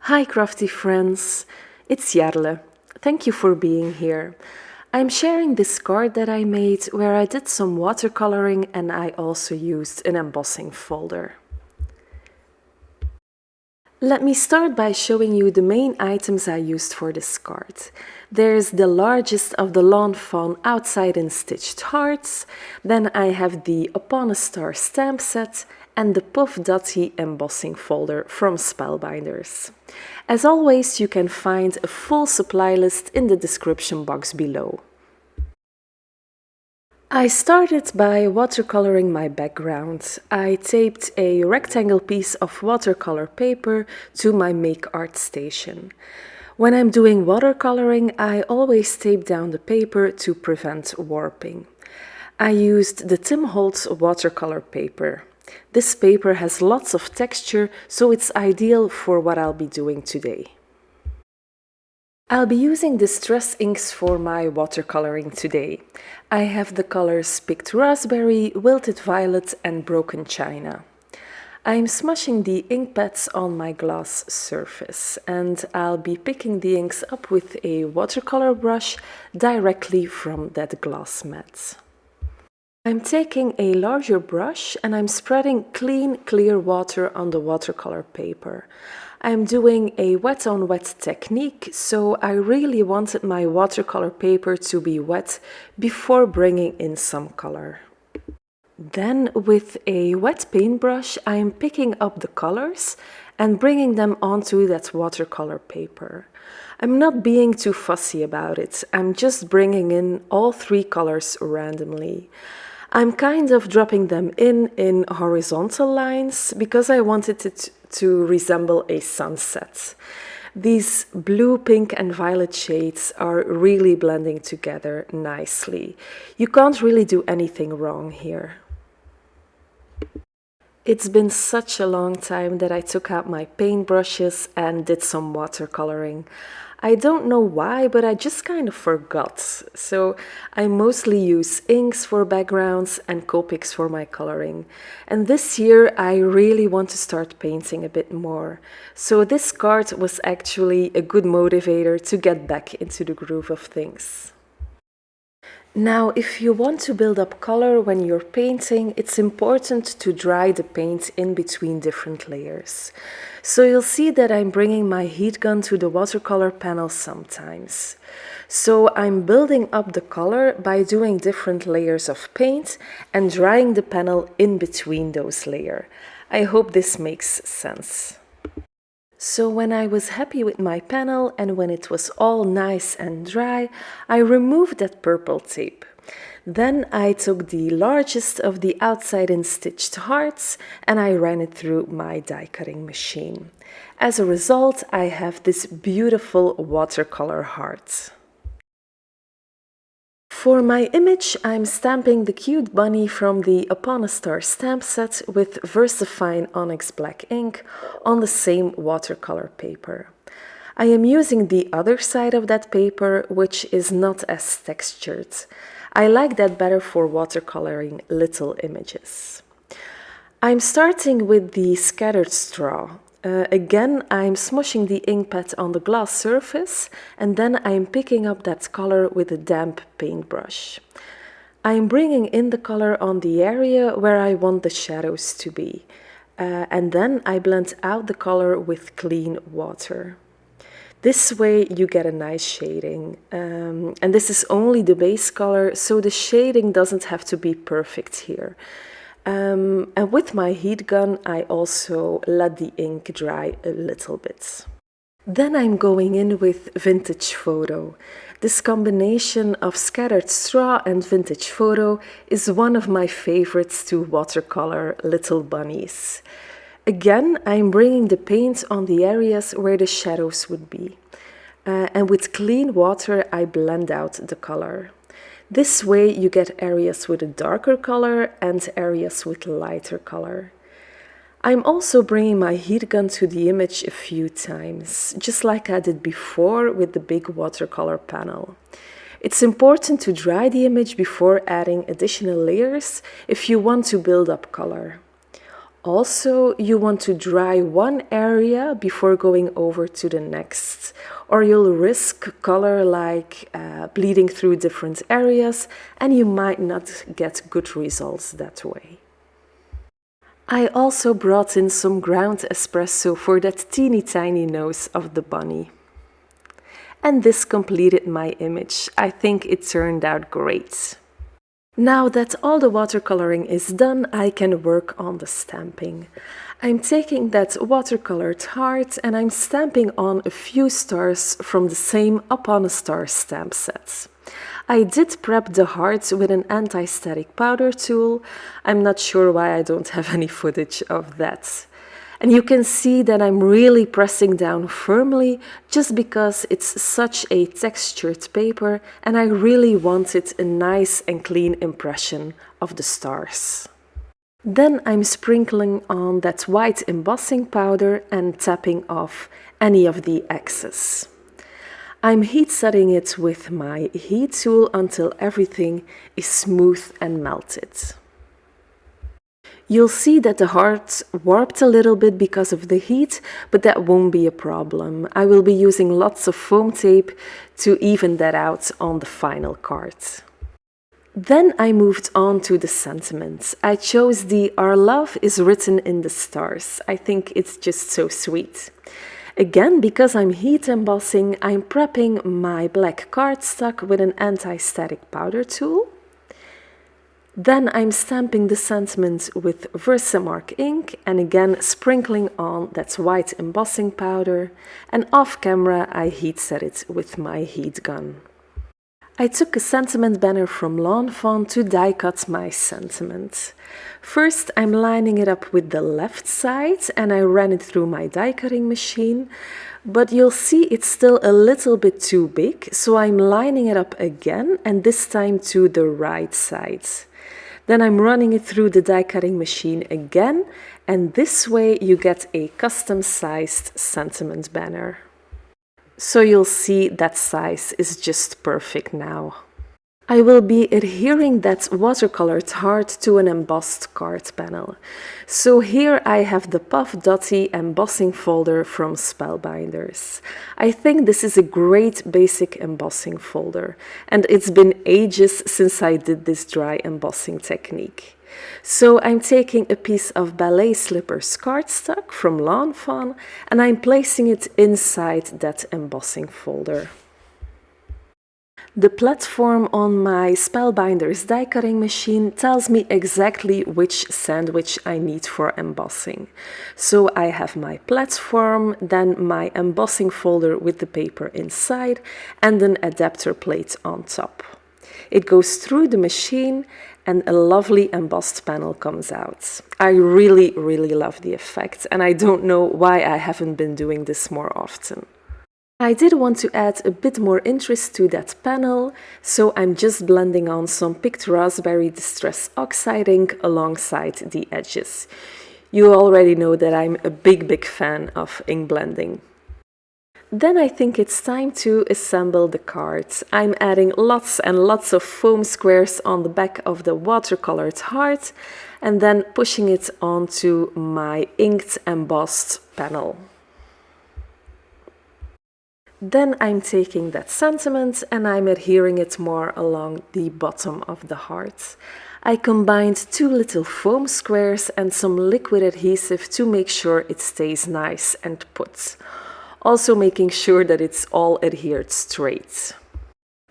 Hi crafty friends, it's Jarle. Thank you for being here. I'm sharing this card that I made where I did some watercoloring and I also used an embossing folder. Let me start by showing you the main items I used for this card. There's the largest of the lawn fawn outside in stitched hearts, then I have the Upon a Star stamp set and the Puff Dotty embossing folder from Spellbinders. As always, you can find a full supply list in the description box below. I started by watercoloring my background. I taped a rectangle piece of watercolor paper to my Make Art station. When I'm doing watercoloring, I always tape down the paper to prevent warping. I used the Tim Holtz watercolor paper. This paper has lots of texture, so it's ideal for what I'll be doing today. I'll be using distress inks for my watercoloring today. I have the colors Picked Raspberry, Wilted Violet and Broken China. I'm smashing the ink pads on my glass surface and I'll be picking the inks up with a watercolor brush directly from that glass mat. I'm taking a larger brush and I'm spreading clean, clear water on the watercolor paper. I'm doing a wet-on-wet technique, so I really wanted my watercolor paper to be wet before bringing in some color. Then, with a wet paintbrush, I am picking up the colors and bringing them onto that watercolor paper. I'm not being too fussy about it, I'm just bringing in all three colors randomly. I'm kind of dropping them in horizontal lines because I wanted it to resemble a sunset. These blue, pink and violet shades are really blending together nicely. You can't really do anything wrong here. It's been such a long time that I took out my paintbrushes and did some watercoloring. I don't know why, but I just kind of forgot. So I mostly use inks for backgrounds and Copics for my coloring. And this year I really want to start painting a bit more. So this card was actually a good motivator to get back into the groove of things. Now, if you want to build up color when you're painting, it's important to dry the paint in between different layers. So you'll see that I'm bringing my heat gun to the watercolor panel sometimes. So I'm building up the color by doing different layers of paint and drying the panel in between those layers. I hope this makes sense. So when I was happy with my panel and when it was all nice and dry, I removed that purple tape. Then I took the largest of the outside in stitched hearts and I ran it through my die cutting machine. As a result, I have this beautiful watercolor heart. For my image, I'm stamping the cute bunny from the Upon a Star stamp set with VersaFine Onyx Black ink on the same watercolor paper. I am using the other side of that paper, which is not as textured. I like that better for watercoloring little images. I'm starting with the scattered straw. Again, I'm smushing the ink pad on the glass surface and then I'm picking up that color with a damp paintbrush. I'm bringing in the color on the area where I want the shadows to be. And then I blend out the color with clean water. This way you get a nice shading. And this is only the base color, so the shading doesn't have to be perfect here. And with my heat gun, I also let the ink dry a little bit. Then I'm going in with Vintage Photo. This combination of scattered straw and vintage photo is one of my favorites to watercolor little bunnies. Again, I'm bringing the paint on the areas where the shadows would be. And with clean water, I blend out the color. This way you get areas with a darker color and areas with lighter color. I'm also bringing my heat gun to the image a few times, just like I did before with the big watercolor panel. It's important to dry the image before adding additional layers if you want to build up color. Also, you want to dry one area before going over to the next, or you'll risk color bleeding through different areas and you might not get good results that way. I also brought in some ground espresso for that teeny tiny nose of the bunny. And this completed my image. I think it turned out great. Now that all the watercoloring is done, I can work on the stamping. I'm taking that watercolored heart and I'm stamping on a few stars from the same Upon a Star stamp set. I did prep the heart with an anti-static powder tool. I'm not sure why I don't have any footage of that. And you can see that I'm really pressing down firmly just because it's such a textured paper and I really wanted a nice and clean impression of the stars. Then I'm sprinkling on that white embossing powder and tapping off any of the excess. I'm heat setting it with my heat tool until everything is smooth and melted. You'll see that the heart warped a little bit because of the heat, but that won't be a problem. I will be using lots of foam tape to even that out on the final card. Then I moved on to the sentiments. I chose the "Our love is written in the stars." I think it's just so sweet. Again, because I'm heat embossing, I'm prepping my black cardstock with an anti-static powder tool. Then I'm stamping the sentiment with Versamark ink and again sprinkling on that white embossing powder, and off camera I heat set it with my heat gun. I took a sentiment banner from Lawn Fawn to die cut my sentiment. First I'm lining it up with the left side and I ran it through my die cutting machine, but you'll see it's still a little bit too big, so I'm lining it up again and this time to the right side. Then I'm running it through the die cutting machine again, and this way you get a custom sized sentiment banner. So you'll see that size is just perfect now. I will be adhering that watercolored heart to an embossed card panel. So here I have the Puff Dotty embossing folder from Spellbinders. I think this is a great basic embossing folder, and it's been ages since I did this dry embossing technique. So I'm taking a piece of Ballet Slippers cardstock from Lawn Fawn and I'm placing it inside that embossing folder. The platform on my Spellbinders die cutting machine tells me exactly which sandwich I need for embossing. So I have my platform, then my embossing folder with the paper inside and an adapter plate on top. It goes through the machine and a lovely embossed panel comes out. I really love the effect and I don't know why I haven't been doing this more often. I did want to add a bit more interest to that panel, so I'm just blending on some picked raspberry distress oxide ink alongside the edges. You already know that I'm a big fan of ink blending. Then I think it's time to assemble the cards. I'm adding lots and lots of foam squares on the back of the watercolored heart and then pushing it onto my inked embossed panel. Then I'm taking that sentiment and I'm adhering it more along the bottom of the heart. I combined 2 little foam squares and some liquid adhesive to make sure it stays nice and put. Also making sure that it's all adhered straight.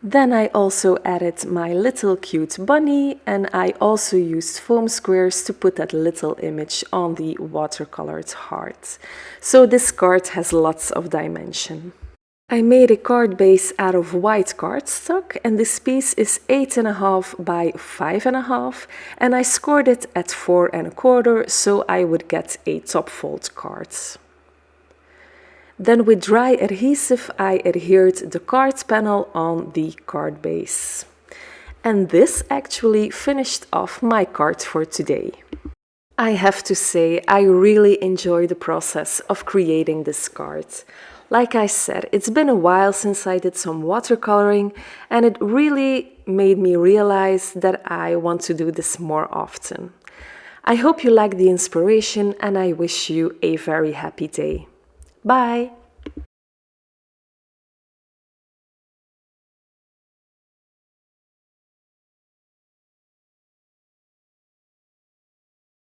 Then I also added my little cute bunny and I also used foam squares to put that little image on the watercolored heart. So this card has lots of dimension. I made a card base out of white cardstock and this piece is 8.5 by 5.5 and I scored it at 4 1/4 so I would get a top fold card. Then with dry adhesive I adhered the card panel on the card base. And this actually finished off my card for today. I have to say I really enjoy the process of creating this card. Like I said, it's been a while since I did some watercoloring and it really made me realize that I want to do this more often. I hope you like the inspiration and I wish you a very happy day. Bye!